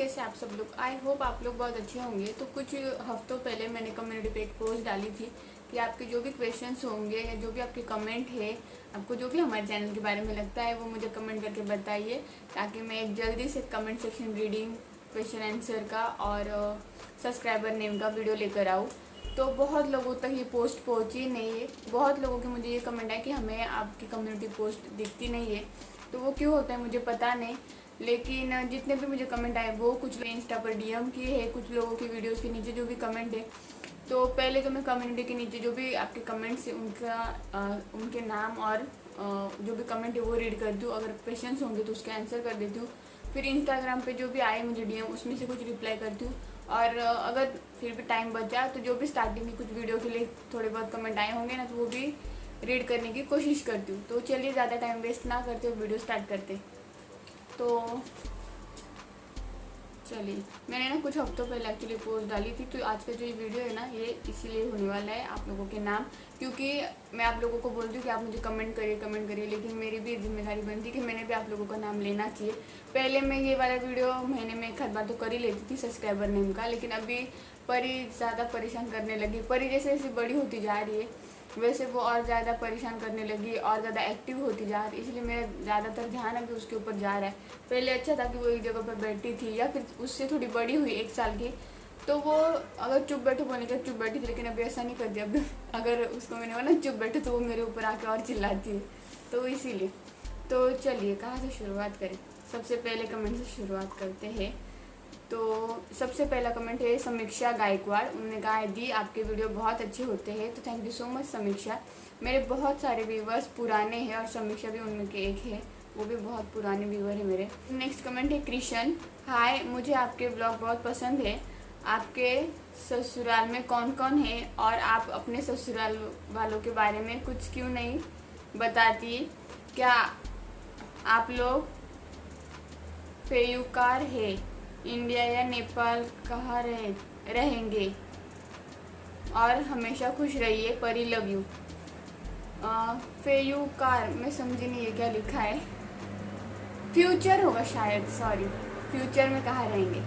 कैसे आप सब लोग। आई होप आप लोग बहुत अच्छे होंगे। तो कुछ हफ्तों पहले मैंने कम्युनिटी पे एक पोस्ट डाली थी कि आपके जो भी क्वेश्चंस होंगे या जो भी आपके कमेंट है, आपको जो भी हमारे चैनल के बारे में लगता है वो मुझे कमेंट करके बताइए, ताकि मैं एक जल्दी से comment section reading, question answer का और सब्सक्राइबर नेम का वीडियो लेकर आऊँ। तो बहुत लोगों तक ये पोस्ट पहुँची नहीं है। बहुत लोगों के मुझे ये कमेंट है कि हमें आपकी कम्युनिटी पोस्ट दिखती नहीं है। तो वो क्यों होता है मुझे पता नहीं, लेकिन जितने भी मुझे कमेंट आए वो कुछ इंस्टा पर डीएम किए हैं, कुछ लोगों की वीडियोस के नीचे जो भी कमेंट है। तो पहले तो मैं कम्युनिटी के नीचे जो भी आपके कमेंट्स है उनके नाम और जो भी कमेंट है वो रीड करती हूँ। अगर क्वेश्चंस होंगे तो उसके आंसर कर देती हूँ। फिर इंस्टाग्राम पे जो भी आए मुझे डीएम उसमें से कुछ रिप्लाई करती हूँ। और अगर फिर भी टाइम बचा तो जो भी स्टार्टिंग की कुछ वीडियो के लिए थोड़े बहुत कमेंट आए होंगे ना, तो वो भी रीड करने की कोशिश करती हूँ। तो चलिए ज़्यादा टाइम वेस्ट ना करते हुए वीडियो स्टार्ट करते। तो चलिए, मैंने ना कुछ हफ्तों पहले एक्चुअली पोस्ट डाली थी। तो आज का जो ये वीडियो है ना, ये इसीलिए होने वाला है आप लोगों के नाम, क्योंकि मैं आप लोगों को बोलती हूँ कि आप मुझे कमेंट करिए, लेकिन मेरी भी जिम्मेदारी बनती कि मैंने भी आप लोगों का नाम लेना चाहिए। पहले मैं ये वाला वीडियो महीने में एक आध बार तो कर ही लेती थी सब्सक्राइबर नेम का, लेकिन अभी परी ज़्यादा परेशान करने लगी। परी जैसे जैसे बड़ी होती जा रही है वैसे वो और ज़्यादा परेशान करने लगी और ज़्यादा एक्टिव होती जा रही है, इसलिए मेरा ज़्यादातर ध्यान अभी उसके ऊपर जा रहा है। पहले अच्छा था कि वो एक जगह पर बैठी थी, या फिर उससे थोड़ी बड़ी हुई 1 साल की तो वो अगर चुप बैठो बोलने का चुप बैठी थी, लेकिन अभी ऐसा नहीं करती। अब अगर उसको मैंने बोला चुप बैठो तो वो मेरे ऊपर आके और चिल्लाती है। तो इसीलिए तो चलिए कहाँ से शुरुआत करें। सबसे पहले कमेंट से शुरुआत करते हैं। तो सबसे पहला कमेंट है समीक्षा गायकवाड़। उन्होंने कहा है दी आपके वीडियो बहुत अच्छे होते हैं। तो थैंक यू सो मच समीक्षा। मेरे बहुत सारे व्यूवर्स पुराने हैं और समीक्षा भी उनमें के एक है, वो भी बहुत पुराने व्यूवर है मेरे। नेक्स्ट कमेंट है कृष्ण। हाय, मुझे आपके ब्लॉग बहुत पसंद है। आपके ससुराल में कौन कौन है और आप अपने ससुराल वालों के बारे में कुछ क्यों नहीं बताती? क्या आप लोग फेयुकार है? इंडिया या नेपाल कहाँ रहेंगे? और हमेशा खुश रहिए, परी लव यू। फेयुकार मैं समझी नहीं है क्या लिखा है। फ्यूचर होगा शायद, सॉरी। फ्यूचर में कहाँ रहेंगे?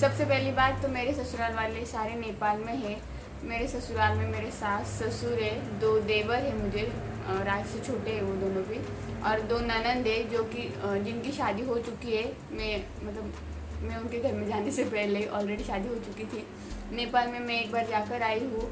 सबसे पहली बात तो मेरे ससुराल वाले सारे नेपाल में है। मेरे ससुराल में मेरे सास ससुर है, 2 देवर है मुझे, राज से छोटे हैं वो दोनों भी, और 2 ननंद है जो कि जिनकी शादी हो चुकी है। मैं उनके घर में जाने से पहले ऑलरेडी शादी हो चुकी थी। नेपाल में मैं एक बार जाकर आई हूँ।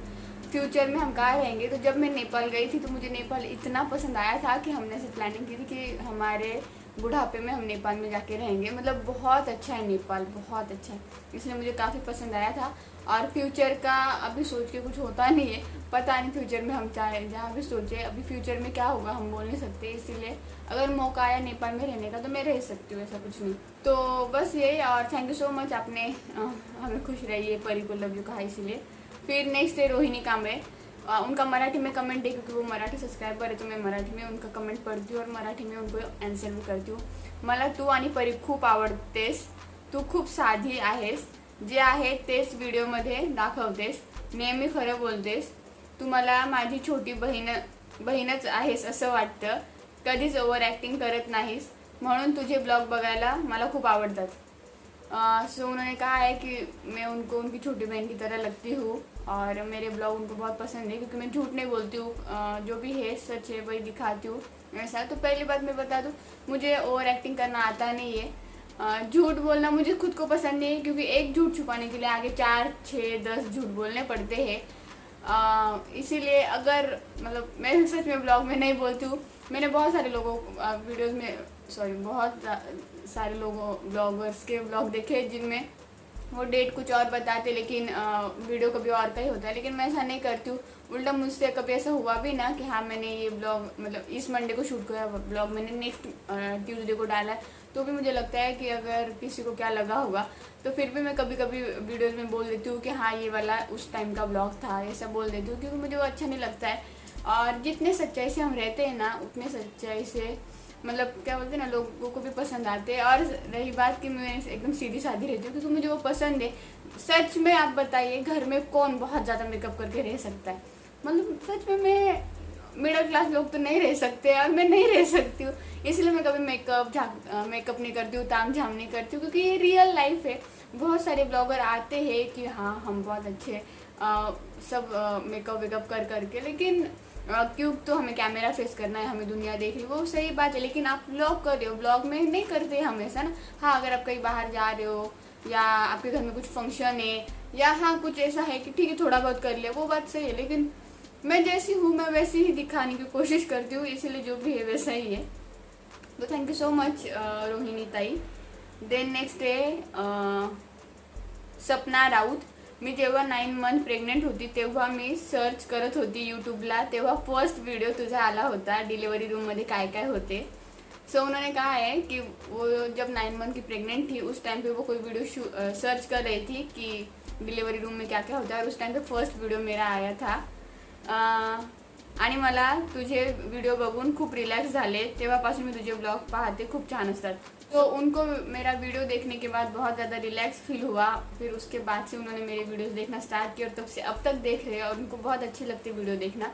फ्यूचर में हम कहाँ रहेंगे, तो जब मैं नेपाल गई थी तो मुझे नेपाल इतना पसंद आया था कि हमने ऐसे प्लानिंग की थी कि हमारे बुढ़ापे में हम नेपाल में जाके रहेंगे। मतलब बहुत अच्छा है नेपाल, बहुत अच्छा है, इसलिए मुझे काफ़ी पसंद आया था। और फ्यूचर का अभी सोच के कुछ होता नहीं है, पता नहीं फ्यूचर में हम चाहे जहाँ भी सोचे अभी फ्यूचर में क्या होगा हम बोल नहीं सकते। इसीलिए अगर मौका आया नेपाल में रहने का तो मैं रह सकती हूँ, ऐसा कुछ नहीं। तो बस यही, और थैंक यू सो मच आपने हमें खुश रहिए, परी को लव यू कहा इसीलिए। फिर नेक्स्ट है रोहिणी कांबळे। उनका मराठी में कमेंट है क्योंकि वो मराठी सब्सक्राइबर है, तो मैं मराठी में उनका कमेंट पढ़ती हूँ और मराठी में उनको आन्सर भी करती हूँ। मला तू आणि परी खूप आवडतेस. तू खूप साधी आहेस. जे आहे तेच व्हिडिओमध्ये दाखवतेस. नेहमी खरं बोलतेस. तू मला माझी छोटी बहीणच आहेस असं वाटतं. कधीच ओव्हर ॲक्टिंग करत नाहीस, म्हणून तुझे ब्लॉग बघायला मला खूप आवडतात. सो उन्होंने कहा है कि मैं उनको उनकी छोटी बहन की तरह लगती हूँ और मेरे ब्लॉग उनको बहुत पसंद है क्योंकि मैं झूठ नहीं बोलती हूँ, जो भी है सच है वही दिखाती हूँ ऐसा। तो पहली बात मैं बता दूँ, मुझे ओवर एक्टिंग करना आता नहीं है। झूठ बोलना मुझे खुद को पसंद नहीं है, क्योंकि एक झूठ छुपाने के लिए आगे 4, 6, 10 झूठ बोलने पड़ते हैं। इसीलिए अगर मतलब मैं सच में ब्लॉग में नहीं बोलती हूँ। मैंने बहुत सारे लोगों वीडियोज़ में बहुत सारे लोगों ब्लॉगर्स के ब्लॉग देखे जिनमें वो डेट कुछ और बताते लेकिन वीडियो कभी और का ही होता है, लेकिन मैं ऐसा नहीं करती हूँ। उल्टा मुझसे कभी ऐसा हुआ भी ना कि हाँ मैंने ये ब्लॉग मतलब इस मंडे को शूट किया ब्लॉग, मैंने नेक्स्ट ट्यूसडे को डाला, तो भी मुझे लगता है कि अगर किसी को क्या लगा होगा, तो फिर भी मैं कभी कभी वीडियोज़ में बोल देती हूँ कि हाँ ये वाला उस टाइम का ब्लॉग था, ऐसा बोल देती हूँ, क्योंकि मुझे वो अच्छा नहीं लगता है। और जितने सच्चाई से हम रहते हैं ना, उतने सच्चाई से मतलब क्या बोलते हैं ना, लोगों को भी पसंद आते हैं। और रही बात कि मैं एकदम सीधी सादी रहती हूँ क्योंकि मुझे वो पसंद है। सच में आप बताइए, घर में कौन बहुत ज़्यादा मेकअप करके रह सकता है? मतलब सच में मैं मिडिल क्लास लोग तो नहीं रह सकते और मैं नहीं रह सकती हूँ, इसलिए मैं कभी मेकअप नहीं करती हूँ, ताम झाम नहीं करती हूँ, क्योंकि ये रियल लाइफ है। बहुत सारे ब्लॉगर आते हैं कि हाँ हम बहुत अच्छे सब मेकअप वेकअप कर करके, लेकिन क्यों तो हमें कैमरा फेस करना है, हमें दुनिया देख रही है, वो सही बात है, लेकिन आप ब्लॉग कर रहे हो, ब्लॉग में नहीं करते हमेशा ना। हाँ अगर आप कहीं बाहर जा रहे हो या आपके घर में कुछ फंक्शन है या हाँ कुछ ऐसा है कि ठीक है थोड़ा बहुत कर लिया, वो बात सही है, लेकिन मैं जैसी हूँ मैं वैसे ही दिखाने की कोशिश करती हूँ, इसीलिए जो भी है वैसा ही है। तो thank you so much Rohini tai. Then next आहे सपना राऊत. मी जेव्हा 9 मंथ प्रेग्नेंट होती तेव्हा मी सर्च करत होती यूट्यूबला, तेव्हा फर्स्ट वीडियो तुझा आला होता डिलीवरी रूममध्ये काय काय होते. सो उन्होंने कहा है कि वो जब 9 मंथ की प्रेग्नेंट थी उस टाइम पे वो कोई वीडियो सर्च कर रही थी कि डिलीवरी रूम में क्या क्या होता है, और उस टाइम पे फर्स्ट वीडियो मेरा आया था. आणि मला तुझे व्हिडिओ बघून खूप रिलैक्स झाले, तेव्हापासून मी तुझे ब्लॉग पाहते, खूप छान असतात. तो उनको मेरा वीडियो देखने के बाद बहुत ज़्यादा रिलैक्स फील हुआ. फिर उसके बाद से उन्होंने मेरे वीडियोस देखना स्टार्ट किया और तब से अब तक देख रहे हैं और उनको बहुत अच्छी लगती है वीडियो देखना.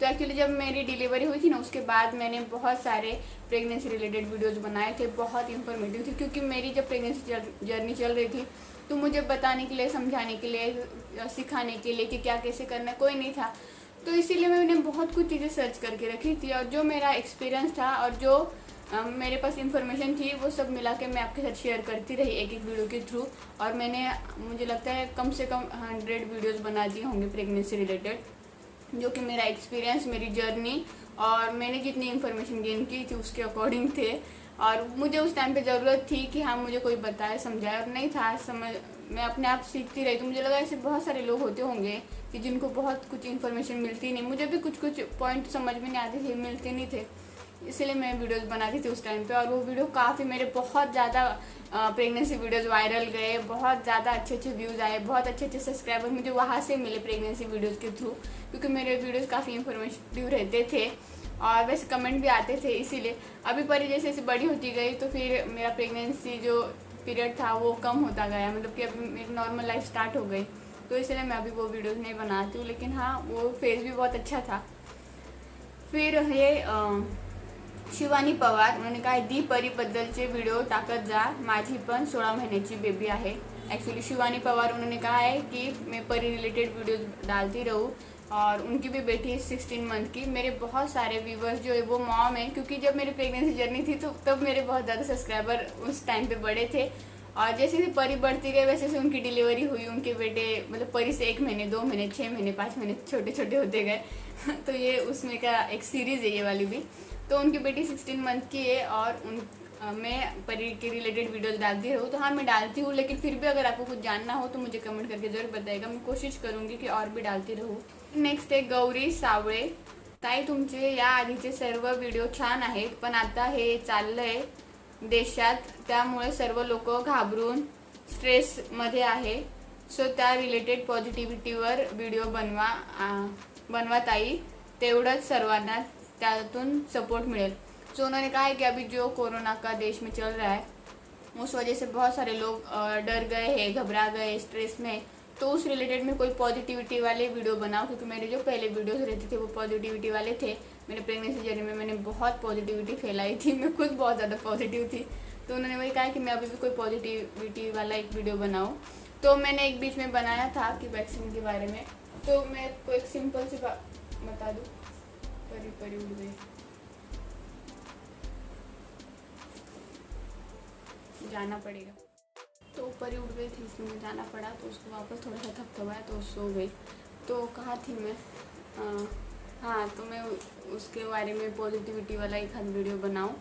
तो एक्चुअली जब मेरी डिलीवरी हुई थी ना उसके बाद मैंने बहुत सारे प्रेगनेंसी रिलेटेड वीडियोस बनाए थे, बहुत इंफॉर्मेटिव थी, क्योंकि मेरी जब प्रेगनेंसी जर्नी चल रही थी तो मुझे बताने के लिए, समझाने के लिए, सिखाने के लिए कि क्या कैसे करना है कोई नहीं था. तो इसीलिए मैंने बहुत कुछ चीज़ें सर्च करके रखी थी और जो मेरा एक्सपीरियंस था और जो मेरे पास इंफॉर्मेशन थी वो सब मिला के मैं आपके साथ शेयर करती रही एक एक वीडियो के थ्रू. और मैंने मुझे लगता है कम से कम 100 वीडियोस बना दिए होंगे प्रेगनेंसी रिलेटेड, जो कि मेरा एक्सपीरियंस, मेरी जर्नी और मैंने जितनी इन्फॉर्मेशन गेन की थी उसके अकॉर्डिंग थे. और मुझे उस टाइम पे ज़रूरत थी कि हाँ मुझे कोई बताए समझाए, और नहीं था समझ, मैं अपने आप सीखती रही. तो मुझे लगा ऐसे बहुत सारे लोग होते होंगे कि जिनको बहुत कुछ इन्फॉर्मेशन मिलती नहीं. मुझे भी कुछ कुछ पॉइंट समझ में नहीं आते थे, मिलते नहीं थे, इसलिए मैं वीडियोस बनाती थी उस टाइम पे. और वो वीडियो काफ़ी मेरे बहुत ज़्यादा प्रेगनेंसी वीडियोस वायरल गए, बहुत ज़्यादा अच्छे अच्छे व्यूज़ आए, बहुत अच्छे अच्छे सब्सक्राइबर मुझे वहाँ से मिले प्रेगनेंसी वीडियोस के थ्रू, क्योंकि मेरे वीडियोस काफ़ी इंफॉर्मेटिव रहते थे और वैसे कमेंट भी आते थे. इसीलिए अभी परी जैसे जैसे बड़ी होती गई तो फिर मेरा प्रेगनेंसी जो पीरियड था वो कम होता गया, मतलब कि अभी मेरी नॉर्मल लाइफ स्टार्ट हो गई, तो इसलिए मैं अभी वो वीडियोस नहीं बनाती हूँ. लेकिन हाँ वो फेज भी बहुत अच्छा था. फिर हे शिवानी पवार, उन्होंने कहा दी परीबद्दलचे व्हिडिओ टाकत जा, माझी पण 16 महिन्याची बेबी आहे. एक्चुअली शिवानी पवार उन्होंने कहा है कि मैं परी रिलेटेड वीडियोस डालती रहूँ, और उनकी भी बेटी है 16 मंथ की. मेरे बहुत सारे व्यूवर्स जो है वो मॉम है, क्योंकि जब मेरी प्रेगनेंसी जर्नी थी तो तब मेरे बहुत ज़्यादा सब्सक्राइबर उस टाइम पे बड़े थे. और जैसे जैसे परी बढ़ती गई वैसे वैसे उनकी डिलीवरी हुई, उनके बेटे मतलब परी से 1 महीने 2 महीने 6 महीने 5 महीने छोटे छोटे होते गए. तो ये उसमें का एक सीरीज़ है ये वाली भी. तो उनकी बेटी 16 मंथ की है और मैं परी के रिलेटेड वीडियोस डालती रहूँ. तो हाँ मैं डालती हूँ, लेकिन फिर भी अगर आपको कुछ जानना हो तो मुझे कमेंट करके ज़रूर बताइएगा, मैं कोशिश करूँगी कि और भी डालती रहूँ. नेक्स्ट आहे गौरी सावळे. ताई तुमचे या आधीचे सर्व व्हिडिओ छान आहेत, पण आता हे चाललंय देशात त्यामुळे सर्व लोक घाबरून स्ट्रेसमध्ये आहे. सो त्या रिलेटेड पॉझिटिव्हिटीवर व्हिडिओ बनवा ताई, तेवढंच सर्वांना त्यातून सपोर्ट मिलेल. सो उन्होंने कहा है कि अभी जो कोरोना का देश में चल रहा है उस वजह से बहुत सारे लोग डर गए हैं, घबरा गए, स्ट्रेस में. तो उस रिलेटेड में कोई पॉजिटिविटी वाले वीडियो बनाओ, क्योंकि मेरे जो पहले वीडियोस रहते थे वो पॉजिटिविटी वाले थे. मेरे प्रेगनेंसी जर्नी में मैंने बहुत पॉजिटिविटी फैलाई थी, मैं खुद बहुत ज़्यादा पॉजिटिव थी. तो उन्होंने वही कहा कि मैं अभी भी कोई पॉजिटिविटी वाला एक वीडियो बनाऊँ. तो मैंने एक बीच में बनाया था कि वैक्सीन के बारे में. तो मैं को एक सिंपल सी बात बता दूँ, परी उड़ गई, जाना पड़ेगा. तो परी उड़ गई थी इसलिए जाना पड़ा, तो उसको वापस थोड़ा सा थपथपाया तो सो गई. तो कहाँ थी मैं, हाँ तो मैं उसके बारे में पॉजिटिविटी वाला एक हाथ वीडियो बनाऊँ.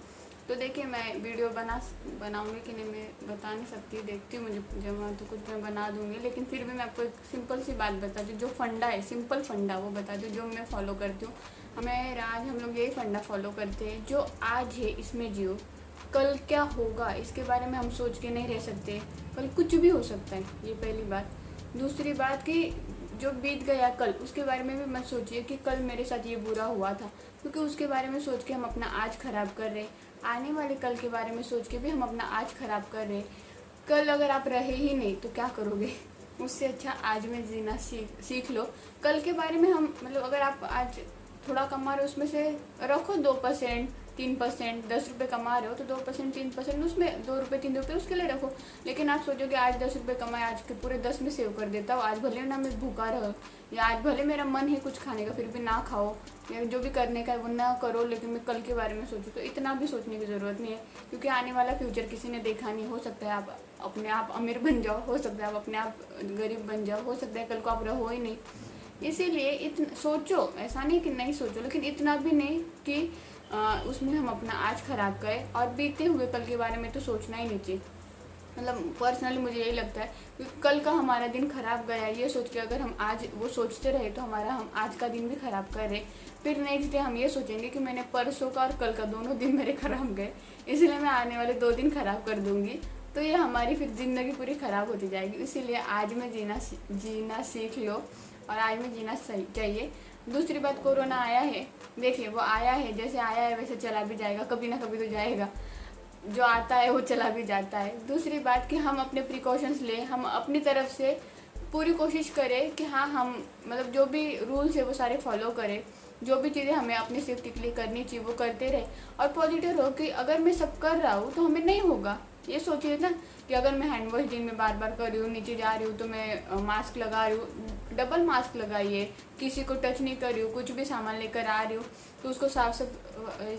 तो देखिए मैं वीडियो बनाऊँगी कि नहीं मैं बता नहीं सकती, देखती हूँ मुझे जब तो कुछ मैं बना दूँगी. लेकिन फिर भी मैं आपको एक सिंपल सी बात बता दूँ, जो फंडा है सिंपल फंडा वो बता दूँ जो मैं फॉलो करती हूँ. हम लोग यही फंडा फॉलो करते हैं, जो आज है इसमें जियो, कल क्या होगा इसके बारे में हम सोच के नहीं रह सकते. कल कुछ भी हो सकता है, ये पहली बात. दूसरी बात कि जो बीत गया कल उसके बारे में भी मत सोचिए कि कल मेरे साथ ये बुरा हुआ था, क्योंकि उसके बारे में सोच के हम अपना आज ख़राब कर रहे. आने वाले कल के बारे में सोच के भी हम अपना आज ख़राब कर रहे. कल अगर आप रहे ही नहीं तो क्या करोगे, उससे अच्छा आज में जीना सीख लो. कल के बारे में हम मतलब अगर आप आज थोड़ा कमा रहे उसमें से रखो 2%, 3%, 10 रुपये कमा रहे हो तो 2% 3% उसमें 2 रुपये 3 रुपये उसके लिए रखो। लेकिन आप सोचो कि आज 10 रुपये कमाए, आज के पूरे 10 में सेव कर देता हूँ, आज भले ना मैं भूखा रहो, या आज भले मेरा मन है कुछ खाने का फिर भी ना खाओ, या जो भी करने का है वो ना करो, लेकिन मैं कल के बारे में सोचूँ। तो इतना भी सोचने की ज़रूरत नहीं है, क्योंकि आने वाला फ्यूचर किसी ने देखा नहीं। हो सकता है आप अपने आप अमीर बन जाओ, हो सकता है आप अपने आप गरीब बन जाओ, हो सकता है कल को आप रहो ही नहीं। इसीलिए इतना सोचो, ऐसा नहीं कि नहीं सोचो, लेकिन इतना भी नहीं कि उसमें हम अपना आज ख़राब करें। और बीते हुए कल के बारे में तो सोचना ही नहीं चाहिए। मतलब पर्सनली मुझे यही लगता है कि कल का हमारा दिन ख़राब गया, ये सोच के अगर हम आज वो सोचते रहे तो हम आज का दिन भी ख़राब कर रहे। फिर नेक्स्ट डे हम ये सोचेंगे कि मैंने परसों का और कल का दोनों दिन मेरे ख़राब गए, इसलिए मैं आने वाले 2 दिन ख़राब कर दूँगी। तो ये हमारी फिर ज़िंदगी पूरी ख़राब होती जाएगी। इसीलिए आज में जीना सीख लो, और आज में जीना चाहिए। दूसरी बात, कोरोना आया है, देखिए वो आया है, जैसे आया है वैसे चला भी जाएगा, कभी ना कभी तो जाएगा। जो आता है वो चला भी जाता है। दूसरी बात कि हम अपने प्रिकॉशंस लें, हम अपनी तरफ से पूरी कोशिश करें कि हाँ हम मतलब जो भी रूल्स है वो सारे फॉलो करें, जो भी चीज़ें हमें अपनी सेफ्टी के लिए करनी चाहिए वो करते रहे। और पॉजिटिव रहो कि अगर मैं सब कर रहा हूँ तो हमें नहीं होगा। ये सोचिए ना कि अगर मैं हैंड वॉश दिन में बार बार कर रही हूँ, नीचे जा रही हूँ तो मैं मास्क लगा रही हूँ, डबल मास्क लगाइए। किसी को टच नहीं कर रही हूँ, कुछ भी सामान लेकर आ रही हूँ तो उसको साफ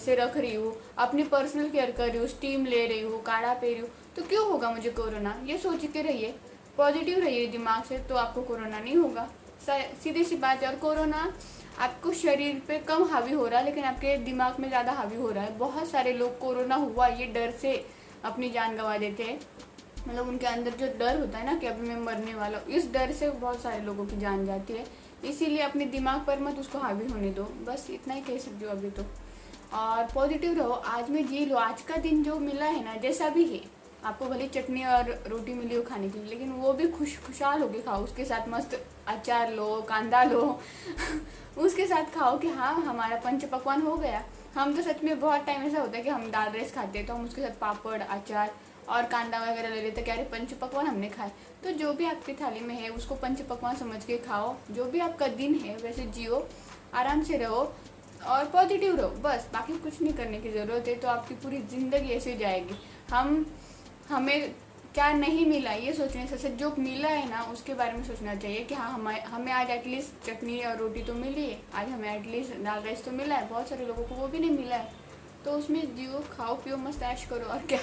से रख रही हूँ, अपनी पर्सनल केयर कर रही हूँ, स्टीम ले रही हूँ, काढ़ा पी रही हूँ, तो क्यों होगा मुझे कोरोना। ये सोच के रहिए, पॉजिटिव रहिए दिमाग से, तो आपको कोरोना नहीं होगा। सीधी सी बात है। और कोरोना आपको शरीर पे कम हावी हो रहा है, लेकिन आपके दिमाग में ज़्यादा हावी हो रहा है। बहुत सारे लोग कोरोना हुआ ये डर से अपनी जान गंवा देते हैं। मतलब उनके अंदर जो डर होता है ना कि अभी मैं मरने वाला हूँ, इस डर से बहुत सारे लोगों की जान जाती है। इसीलिए अपने दिमाग पर मत उसको हावी होने दो, बस इतना ही कह सकती हूँ अभी तो। और पॉजिटिव रहो, आज में जी लो, आज का दिन जो मिला है ना, जैसा भी है, आपको भले चटनी और रोटी मिली हो खाने के लिए, लेकिन वो भी खुशहाल होके खाओ। उसके साथ मस्त अचार लो, कांदा लो उसके साथ खाओ कि हाँ हमारा पंच पकवान हो गया। हम तो सच में बहुत टाइम ऐसा होता है कि हम दाल राइस खाते हैं तो हम उसके साथ पापड़, अचार और कांदा वगैरह ले लेते, क्या पंच पकवान हमने खाए। तो जो भी आपकी थाली में है उसको पंच पकवान समझ के खाओ। जो भी आपका दिन है वैसे जियो, आराम से रहो और पॉजिटिव रहो, बस बाकी कुछ नहीं करने की ज़रूरत है। तो आपकी पूरी ज़िंदगी ऐसे जाएगी। हमें क्या नहीं मिला ये सोचने से जो मिला है ना उसके बारे में सोचना चाहिए कि हाँ हमें आज एटलीस्ट चटनी और रोटी तो मिली है, आज हमें एटलीस्ट दाल राइस तो मिला है। बहुत सारे लोगों को वो भी नहीं मिला है, तो उसमें जियो, खाओ पियो, मस्त ऐश करो और क्या।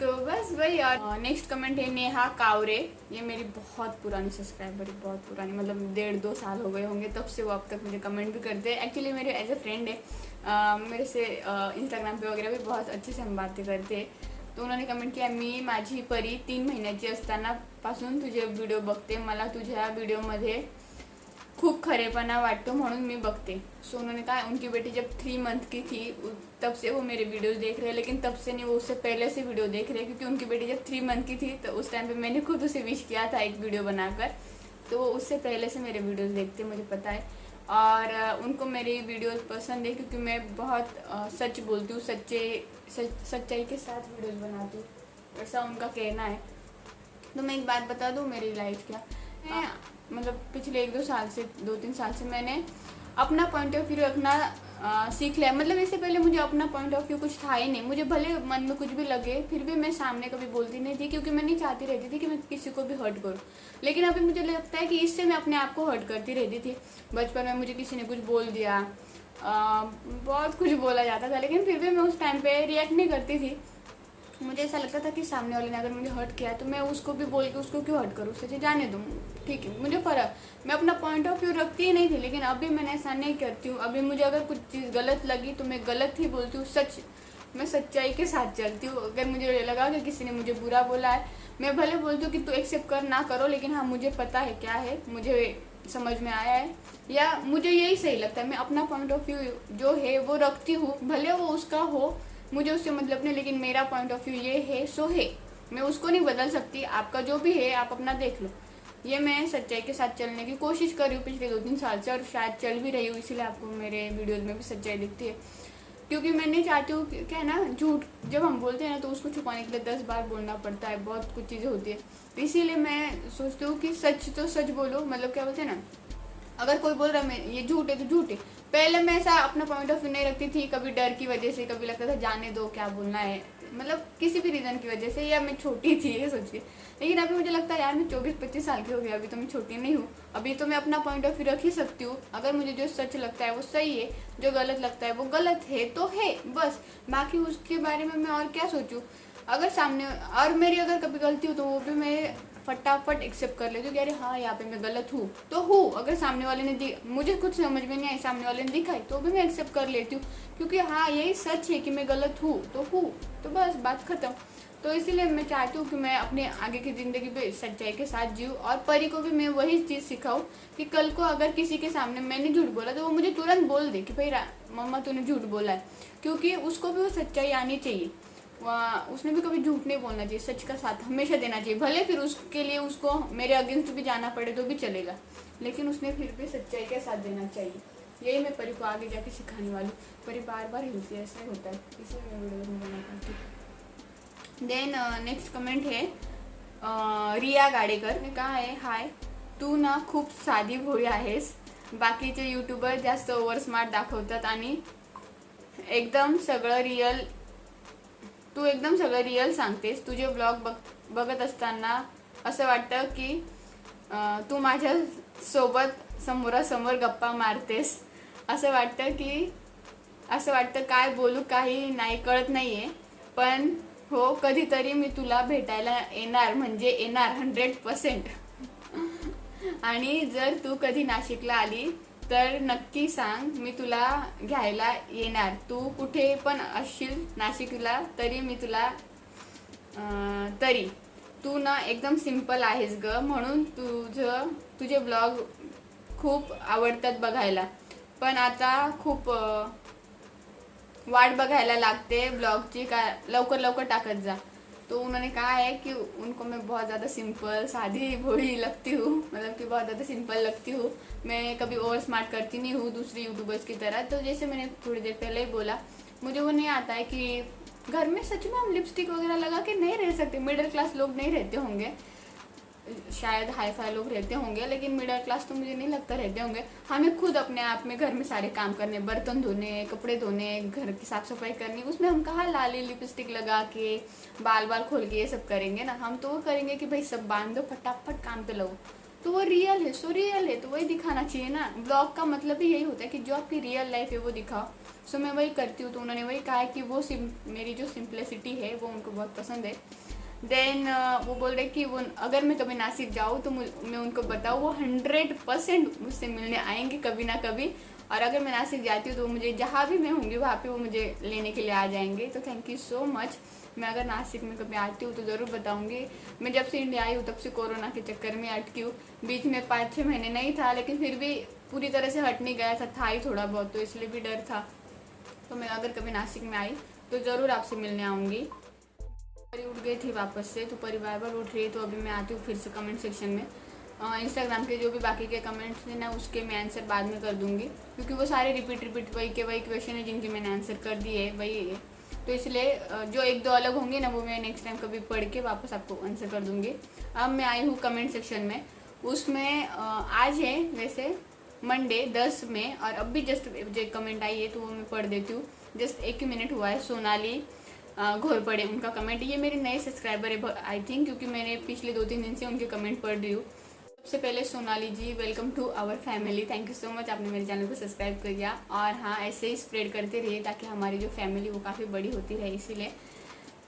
तो बस वही। और नेक्स्ट कमेंट है नेहा कावरे। ये मेरी बहुत पुरानी सब्सक्राइबर है, बहुत पुरानी, मतलब 1.5-2 साल हो गए होंगे तब से वो अब तक मुझे कमेंट भी करते हैं। एक्चुअली मेरे एज ए फ्रेंड है, मेरे से इंस्टाग्राम पे वगैरह भी बहुत अच्छे से हम बातें करते हैं। तो उन्होंने कमेंट किया, मी माझी परी 3 महिन्याची असतानापासून तुझे व्हिडिओ बघते, मला तुझ्या व्हिडिओमध्ये खूब खरेपना वाटतो म्हणून मी बघते। सो उन्होंने कहा उनकी बेटी जब 3 मंथ की थी तब से वो मेरे वीडियोस देख रहे हैं, लेकिन तब से नहीं, वो उससे पहले से वीडियो देख रहे हैं, क्योंकि उनकी बेटी जब 3 मंथ की थी तो उस टाइम पे मैंने खुद उसे विश किया था एक वीडियो बनाकर। तो वो उससे पहले से मेरे वीडियोस देखते, मुझे पता है। और उनको मेरी वीडियोस पसंद है क्योंकि मैं बहुत सच बोलती हूँ, सच्चाई के साथ वीडियोस बनाती हूँ, ऐसा उनका कहना है। तो मैं एक बात बता दूँ, मेरी लाइफ क्या है, मतलब पिछले 1-2 साल से, 2-3 साल से मैंने अपना पॉइंट ऑफ व्यू रखना सीख लिया। मतलब इससे पहले मुझे अपना पॉइंट ऑफ व्यू कुछ था ही नहीं, मुझे भले मन में कुछ भी लगे फिर भी मैं सामने कभी बोलती नहीं थी, क्योंकि मैं नहीं चाहती रहती थी कि मैं किसी को भी हर्ट करूँ। लेकिन अभी मुझे लगता है कि इससे मैं अपने आप को हर्ट करती रहती थी। बचपन में मुझे किसी ने कुछ बोल दिया, बहुत कुछ बोला जाता था, लेकिन फिर भी मैं उस टाइम पे रिएक्ट नहीं करती थी। मुझे ऐसा लगता था कि सामने वाले ने अगर मुझे हर्ट किया तो मैं उसको भी बोल के उसको क्यों हर्ट करूँ, उससे जाने दूँ, ठीक है मुझे फ़र्क, मैं अपना पॉइंट ऑफ व्यू रखती ही नहीं थी। लेकिन अभी मैंने ऐसा नहीं करती हूँ। अभी मुझे अगर कुछ चीज़ गलत लगी तो मैं गलत ही बोलती हूँ, मैं सच्चाई के साथ चलती हूँ। अगर मुझे लगा कि किसी ने मुझे बुरा बोला है, मैं भले बोलती हूँ कि तू एक्सेप्ट कर ना करो, लेकिन हाँ मुझे पता है क्या है, मुझे समझ में आया है या मुझे यही सही लगता है। मैं अपना पॉइंट ऑफ व्यू जो है वो रखती हूँ, भले वो उसका हो, मुझे उससे मतलब नहीं, लेकिन मेरा पॉइंट ऑफ व्यू ये है सो है, मैं उसको नहीं बदल सकती। आपका जो भी है आप अपना देख लो। ये मैं सच्चाई के साथ चलने की कोशिश कर रही हूँ पिछले 2-3 साल से, और शायद चल भी रही हूँ, इसीलिए आपको मेरे वीडियोज़ में भी सच्चाई दिखती है। क्योंकि मैं नहीं चाहती हूँ, क्या है ना, झूठ जब हम बोलते हैं ना तो उसको छुपाने के लिए 10 बार बोलना पड़ता है, बहुत कुछ चीज़ें होती है। इसीलिए मैं सोचती हूँ कि सच तो सच बोलो, मतलब क्या बोलते हैं ना, अगर कोई बोल रहा है मैं ये झूठ है तो झूठ है। पहले मैं ऐसा अपना पॉइंट ऑफ व्यू नहीं रखती थी, कभी डर की वजह से, कभी लगता था जाने दो क्या बोलना है, मतलब किसी भी रीज़न की वजह से, या मैं छोटी थी ये सोच के। लेकिन अभी मुझे लगता है यार मैं 24-25 साल की हो गई, अभी तो मैं छोटी नहीं हूँ, अभी तो मैं अपना पॉइंट ऑफ व्यू रख ही सकती हूँ। अगर मुझे जो सच लगता है वो सही है, जो गलत लगता है वो गलत है तो है बस, बाकी उसके बारे में मैं और क्या सोचूँ। अगर सामने और मेरी अगर कभी गलती हो तो वो भी मैं फटाफट एक्सेप्ट कर लेती हूँ कि अरे हाँ यहाँ पे मैं गलत हूँ तो हूँ। अगर सामने वाले ने मुझे कुछ समझ में नहीं आई, सामने वाले ने दिखाई तो भी मैं एक्सेप्ट कर लेती हूँ, क्योंकि हाँ यही सच है कि मैं गलत हूँ, तो बस बात खत्म। तो इसीलिए मैं चाहती हूँ कि मैं अपने आगे की ज़िंदगी पे सच्चाई के साथ जीऊँ, और परी को भी मैं वही चीज़ सिखाऊँ कि कल को अगर किसी के सामने मैंने झूठ बोला तो वो मुझे तुरंत बोल दे कि भाई मम्मा तूने झूठ बोला है, क्योंकि उसको भी वो सच्चाई आनी चाहिए। उसने भी कभी झूठ नहीं बोलना चाहिए, सच का साथ हमेशा देना चाहिए, भले फिर उसके लिए उसको मेरे अगेंस्ट भी जाना पड़े तो भी चलेगा, लेकिन उसने फिर भी सच्चाई का साथ देना चाहिए। यही मैं परी को आगे जाके सिखाने वाली हूँ। परी बार बार हिलती है, ऐसा ही होता है, इसलिए मैं वीडियो नहीं बना पाती। देन नेक्स्ट कमेंट है रिया गाडेकर ने कहा है, हाय तू ना खूप साधी भोळी आहेस, बाकीचे यूट्यूबर जास्त ओव्हर स्मार्ट दाखवतात आणि एकदम सगळं रिअल, तू एकदम सगळं रिअल सांगतेस। तुझे ब्लॉग बघत असताना असं वाटतं की तू माझ्या सोबत समोरासमोर गप्पा मारतेस, असं वाटतं काय बोलू काही नाही कळत नाहीये, पण हो कधीतरी मी तुला भेटायला येणार, म्हणजे येणार 100%। आणि जर तू कधी नाशिकला आली तर नक्की सांग, मी तुला घ्यायला येणार। तू कुठे पण असशील नाशिकला तरी मी तुला तरी तू ना एकदम सिंपल आहेस ग, म्हणून तुझे ब्लॉग खूप आवडतात बघायला, पण आता खूप वाट बघायला लागते ब्लॉगची, का लवकर लवकर टाकत जा। तो उन्होंने कहा है कि उनको मैं बहुत ज़्यादा सिंपल सादी भोली लगती हूँ, मतलब कि बहुत ज़्यादा सिंपल लगती हूँ, मैं कभी ओवर स्मार्ट करती नहीं हूँ दूसरे यूट्यूबर्स की तरह। तो जैसे मैंने थोड़ी देर पहले ही बोला, मुझे वो नहीं आता है कि घर में सच में हम लिपस्टिक वगैरह लगा के नहीं रह सकते, मिडिल क्लास लोग नहीं रहते होंगे, शायद हाई फाई लोग रहते होंगे, लेकिन मिडिल क्लास तो मुझे नहीं लगता रहते होंगे। हमें खुद अपने आप में घर में सारे काम करने, बर्तन धोने, कपड़े धोने, घर की साफ सफाई करनी, उसमें हम कहाँ लाली लिपस्टिक लगा के बाल खोल के ये सब करेंगे ना। हम तो वो करेंगे कि भाई सब बांध दो, फटाफट काम पे लगो, तो वो रियल है, सो रियल है तो वही दिखाना चाहिए ना। ब्लॉग का मतलब ही यही होता है कि जो आपकी रियल लाइफ है वो दिखाओ। सो मैं वही करती हूँ। तो उन्होंने वही कहा है कि वो मेरी जो सिंप्लिसिटी है वो उनको बहुत पसंद है। देन वो बोल रहे कि वो अगर मैं कभी नासिक जाऊँ तो मैं उनको बताऊँ, वो 100% मुझसे मिलने आएंगे कभी ना कभी, और अगर मैं नासिक जाती हूँ तो मुझे जहाँ भी मैं होंगी वहाँ पे वो मुझे लेने के लिए आ जाएंगे। तो थैंक यू सो मच। मैं अगर नासिक में कभी आती हूँ तो ज़रूर बताऊँगी। मैं जब से इंडिया आई हूँ तब से कोरोना के चक्कर में अटकी हूँ, बीच में 5-6 महीने नहीं था, लेकिन फिर भी पूरी तरह से हट नहीं गया था ही थोड़ा बहुत, तो इसलिए भी डर था। तो मैं अगर कभी नासिक में आई तो ज़रूर आपसे मिलने आऊँगी। परी उठ गई थी वापस से, तो परी बार बार उठ रही है, तो अभी मैं आती हूँ फिर से कमेंट सेक्शन में। इंस्टाग्राम के जो भी बाकी के कमेंट्स हैं ना उसके मैं आंसर बाद में कर दूँगी, क्योंकि वो सारे रिपीट वही क्वेश्चन है जिनके मैंने आंसर कर दिए वही है। तो इसलिए जो 1-2 अलग होंगे ना वो मैं नेक्स्ट टाइम कभी पढ़ के वापस आपको आंसर कर दूँगी। अब मैं आई हूँ कमेंट सेक्शन में, उसमें आज है वैसे मंडे 10 में, और अब भी जस्ट जो कमेंट आई है तो वो मैं पढ़ देती हूँ। जस्ट 1 ही मिनट हुआ है। सोनाली घोरपड़े उनका कमेंट, ये मेरे नए सब्सक्राइबर है आई थिंक, क्योंकि मैंने पिछले 2-3 दिन से उनके कमेंट पढ़ रही हूँ। सबसे पहले Sonali ji, welcome to our family, thank you so much, आपने मेरे चैनल को सब्सक्राइब कर दिया। और हाँ ऐसे ही स्प्रेड करते रहिए ताकि हमारी जो फैमिली वो काफ़ी बड़ी होती रहे, इसीलिए।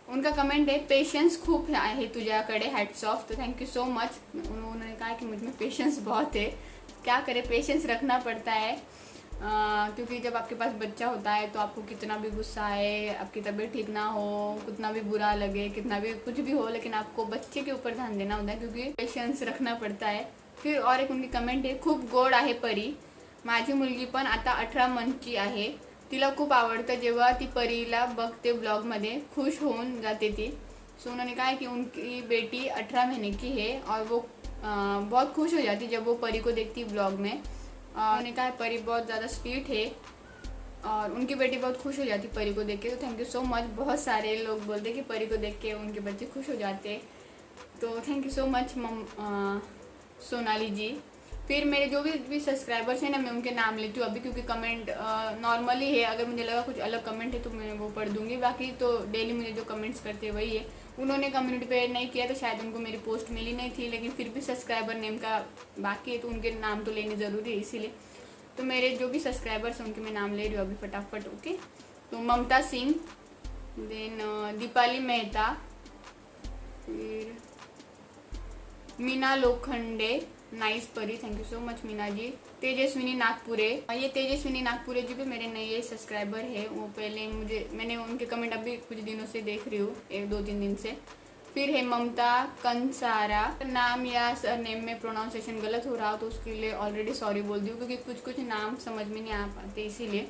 उनका कमेंट है, पेशेंस खूप आहे तुझ्याकडे, हैट्स ऑफ। तो थैंक यू सो मच। उन्होंने कहा कि मुझ में पेशेंस बहुत है, क्या करें पेशेंस रखना पड़ता है, क्योंकि जब आपके पास बच्चा होता है तो आपको कितना भी गुस्सा आए, आपकी तबीयत ठीक ना हो, कितना भी बुरा लगे, कितना भी कुछ भी हो, लेकिन आपको बच्चे के ऊपर ध्यान देना होता है, क्योंकि पेशेंस रखना पड़ता है। फिर और एक उनकी कमेंट आहे, खूप गोड आहे परी, माझी मुलगी पण आता 18 मंथची आहे, तिला खूप आवडतं जेव्हा ती परीला बघते ब्लॉगमध्ये, खुश होऊन जाते ती। सो उन्होंने कहा है कि उनकी बेटी 18 महीने की है और वो बहुत खुश हो जाती जब वो परी को देखती ब्लॉग में। उन्होंने कहा परी बहुत ज़्यादा स्वीट है और उनकी बेटी बहुत खुश हो जाती परी को देख के। तो थैंक यू सो मच। बहुत सारे लोग बोलते कि परी को देख के उनके बच्चे खुश हो जाते, तो thank you so much Sonali ji. फिर मेरे जो भी सब्सक्राइबर्स हैं ना, मैं उनके नाम लेती हूँ अभी, क्योंकि कमेंट नॉर्मली है, अगर मुझे लगा कुछ अलग कमेंट है तो मैं वो पढ़ दूंगी, बाकी तो डेली मुझे जो कमेंट्स करते हैं वही है। उन्होंने कम्युनिटी पे नहीं किया तो शायद उनको मेरी पोस्ट मिली नहीं थी, लेकिन फिर भी सब्सक्राइबर नेम का बाकी है तो उनके नाम तो लेने ज़रूरी है, इसीलिए तो मेरे जो भी सब्सक्राइबर्स हैं उनके मैं नाम ले रही हूँ अभी फटाफट। ओके, तो ममता सिंह, देन दीपाली मेहता, फिर Meena Lokhande, nice Pari, thank you so much Meena ji. Tejaswini Nagpure, ये तेजस्विनी नागपुरे जी भी मेरे नए सब्सक्राइबर है। वो पहले मैंने उनके कमेंट अभी कुछ दिनों से देख रही हूँ, 1-2-3 दिन से। फिर है ममता कंसारा, नाम या सरनेम में प्रोनाउंसिएशन गलत हो रहा हो तो उसके लिए ऑलरेडी सॉरी बोल दी हूँ, क्योंकि कुछ कुछ नाम समझ में नहीं आ पाते इसीलिए।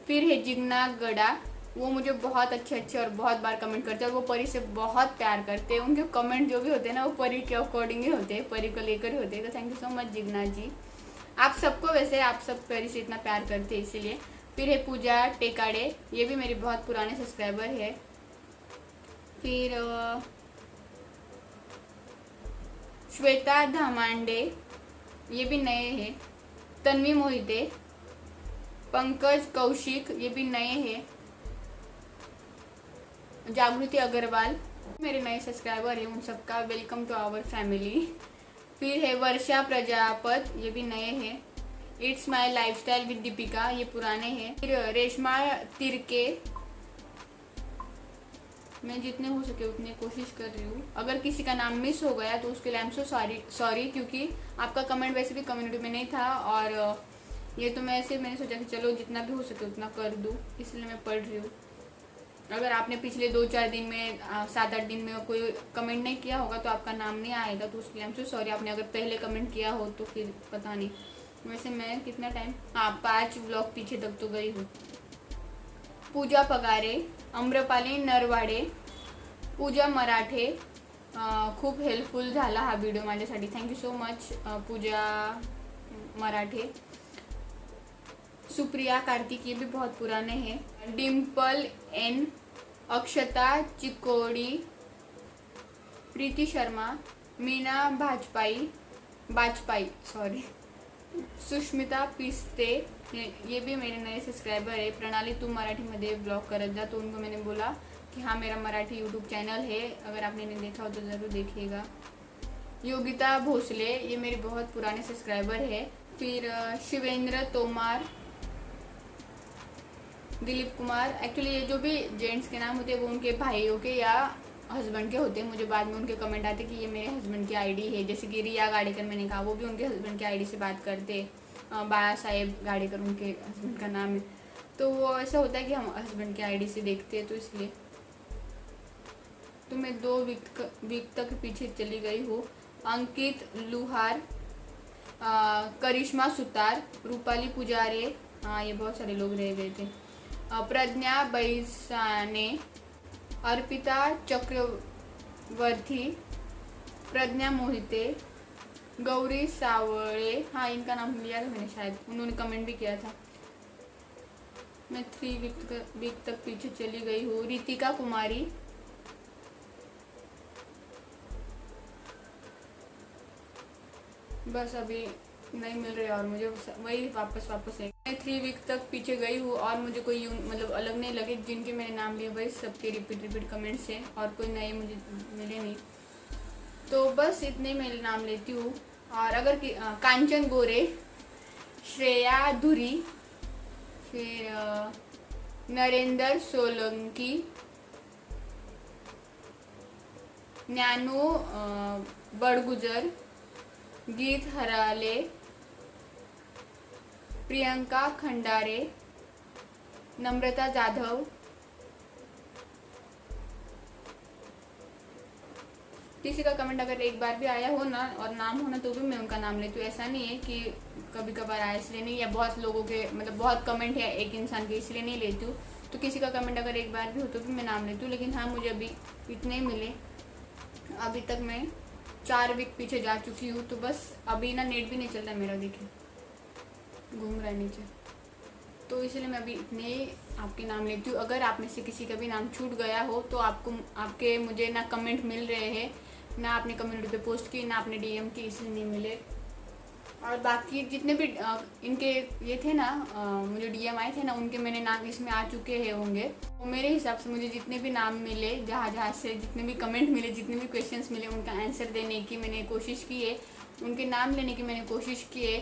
फिर है जिग्ना गड़ा, वो मुझे बहुत अच्छे और बहुत बार कमेंट करते हैं और वो परी से बहुत प्यार करते हैं। उनके कमेंट जो भी होते हैं ना वो परी के अकॉर्डिंग ही होते हैं, परी को लेकर ही होते हैं। तो thank you so much Jigna ji, आप सबको, वैसे आप सब परी से इतना प्यार करते हैं इसीलिए। फिर है पूजा टेकाड़े, ये भी मेरी बहुत पुराने सब्सक्राइबर है। फिर श्वेता धामांडे, ये भी नए हैं। तन्वी मोहिते, पंकज कौशिक, ये भी नए हैं। जागृति अग्रवाल, मेरे नए सब्सक्राइबर हैं, उन सबका वेलकम टू आवर फैमिली। फिर है वर्षा प्रजापत, ये भी नए हैं। It's my lifestyle with Deepika, ये पुराने हैं। फिर रेशमा तिरके, मैं जितने हो सके उतने कोशिश कर रही हूँ। अगर किसी का नाम मिस हो गया तो उसके लिए आई एम सो सॉरी, क्योंकि आपका कमेंट वैसे भी कम्युनिटी में नहीं था और ये तो मैंने सोचा कि चलो जितना भी हो सके उतना कर दूँ, इसलिए मैं पढ़ रही हूँ। अगर आपने पिछले 2-4 दिन में 7-8 दिन में कोई कमेंट नहीं किया होगा तो आपका नाम नहीं आएगा, तो उसके लिए आई एम सो सॉरी। आपने अगर पहले कमेंट किया हो तो फिर पता नहीं। वैसे मैं कितना टाइम, 5 ब्लॉग पीछे तक तो गई हूँ। पूजा पगारे, अम्रपाली नरवाडे, पूजा मराठे, खूप हेल्पफुल झाला हा व्हिडिओ माझ्यासाठी, थँक्यू सो मच पूजा मराठे। सुप्रिया कार्तिक, ये भी बहुत पुराने हैं। डिम्पल एन, अक्षता चिकोड़ी, प्रीति शर्मा, मीना बाजपाई सॉरी, सुष्मिता पिस्ते, ये भी मेरे नए सब्सक्राइबर है। प्रणाली तुम मराठीमध्ये ब्लॉग करत जा, तो उनको मैंने बोला कि हाँ मेरा मराठी यूट्यूब चैनल है, अगर आपने नहीं देखा हो तो ज़रूर देखिएगा। योगिता भोसले, ये मेरे बहुत पुराने सब्सक्राइबर है। फिर शिवेंद्र तोमार, दिलीप कुमार, एक्चुअली ये जो भी जेंट्स के नाम होते हैं वो उनके भाइयों के या हस्बैंड के होते हैं। मुझे बाद में उनके कमेंट आते कि ये मेरे हस्बैंड की आईडी है, जैसे कि रिया गाड़ेकर मैंने कहा, वो भी उनके हस्बैंड की आईडी से बात करते। बाला साहेब गाड़ेकर उनके हस्बैंड का नाम है, तो वो ऐसा होता है कि हम हस्बैंड की आईडी से देखते हैं, तो इसलिए। तो मैं 2 वीक तक पीछे चली गई हूँ। अंकित लुहार, करिश्मा सुतार, रूपाली पुजारे, हाँ ये बहुत सारे लोग रह गए थे। प्रज्ञा बैसाने, अर्पिता चक्रवर्ती, प्रज्ञा मोहिते, गौरी सावळे, हाँ इनका नाम लिया था मैंने शायद, उन्होंने कमेंट भी किया था। मैं 3 वीक तक पीछे चली गई हूँ। रितिका कुमारी, बस अभी नहीं मिल रहे और मुझे वही वापस है। मैं 3 वीक तक पीछे गई हूँ और मुझे कोई मतलब अलग नहीं लगे, जिनके मैंने नाम लिए वही सबके रिपीट कमेंट्स हैं और कोई नए मुझे मिले नहीं, तो बस इतने मैं नाम लेती हूँ। और अगर कांचन गोरे, श्रेया धुरी, फिर नरेंद्र सोलंकी, न्यानू बड़गुजर, गीत हराले, प्रियंका खंडारे, नम्रता जाधव। किसी का कमेंट अगर एक बार भी आया हो ना और नाम हो ना तो भी मैं उनका नाम लेती हूँ। ऐसा नहीं है कि कभी कभार आया इसलिए नहीं, या बहुत लोगों के मतलब बहुत कमेंट है एक इंसान के इसलिए नहीं लेती हूँ। तो किसी का कमेंट अगर एक बार भी हो तो भी मैं नाम लेती हूँ। लेकिन हाँ मुझे अभी इतने मिले, अभी तक मैं 4 वीक पीछे जा चुकी हूँ। तो बस अभी ना नेट भी नहीं चलता मेरा, देखिए घूम रहा है नीचे, तो इसलिए मैं अभी इतने आपके नाम लेती हूँ। अगर आप में से किसी का भी नाम छूट गया हो तो आपके मुझे ना कमेंट मिल रहे हैं, ना आपने कम्युनिटी पे पोस्ट की, ना आपने DM की, इसलिए नहीं मिले। और बाकी जितने भी इनके ये थे ना, मुझे डीएम आए थे ना, उनके मैंने नाम इसमें आ चुके हैं होंगे। तो मेरे हिसाब से मुझे जितने भी नाम मिले, जहाँ से जितने भी कमेंट मिले, जितने भी क्वेश्चंस मिले, उनका आंसर देने की मैंने कोशिश की है, उनके नाम लेने की मैंने कोशिश की है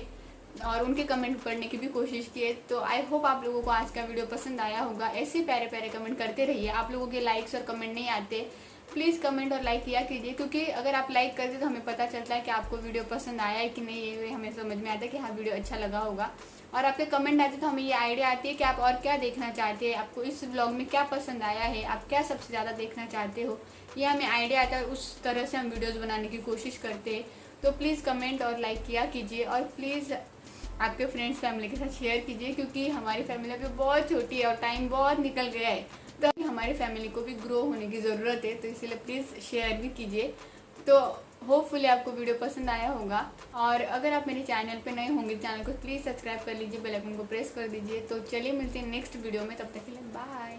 और उनके कमेंट पढ़ने की भी कोशिश की है। तो आई होप आप लोगों को आज का वीडियो पसंद आया होगा। ऐसे प्यारे प्यारे कमेंट करते रहिए। आप लोगों के लाइक्स और कमेंट नहीं आते, प्लीज़ कमेंट और लाइक किया कीजिए, क्योंकि अगर आप लाइक करते तो हमें पता चलता है कि आपको वीडियो पसंद आया है कि नहीं। ये हमें समझ में आता है कि हाँ वीडियो अच्छा लगा होगा। और आपके कमेंट आते तो हमें ये आइडिया आती है कि आप और क्या देखना चाहते हैं, आपको इस व्लॉग में क्या पसंद आया है, आप क्या सबसे ज़्यादा देखना चाहते हो, ये हमें आइडिया आता है और उस तरह से हम वीडियोज़ बनाने की कोशिश करते हैं। तो प्लीज़ कमेंट और लाइक किया कीजिए और प्लीज़ आपके फ्रेंड्स फैमिली के साथ शेयर कीजिए, क्योंकि हमारी फैमिली अभी बहुत छोटी है और टाइम बहुत निकल गया है। तो अभी हमारी फैमिली को भी ग्रो होने की ज़रूरत है, तो इसलिए प्लीज़ शेयर भी कीजिए। तो होपफुली आपको वीडियो पसंद आया होगा। और अगर आप मेरे चैनल पे नए होंगे, चैनल को प्लीज़ सब्सक्राइब कर लीजिए, बेल आइकन को प्रेस कर दीजिए। तो चलिए मिलते हैं नेक्स्ट वीडियो में, तब तक के लिए बाय।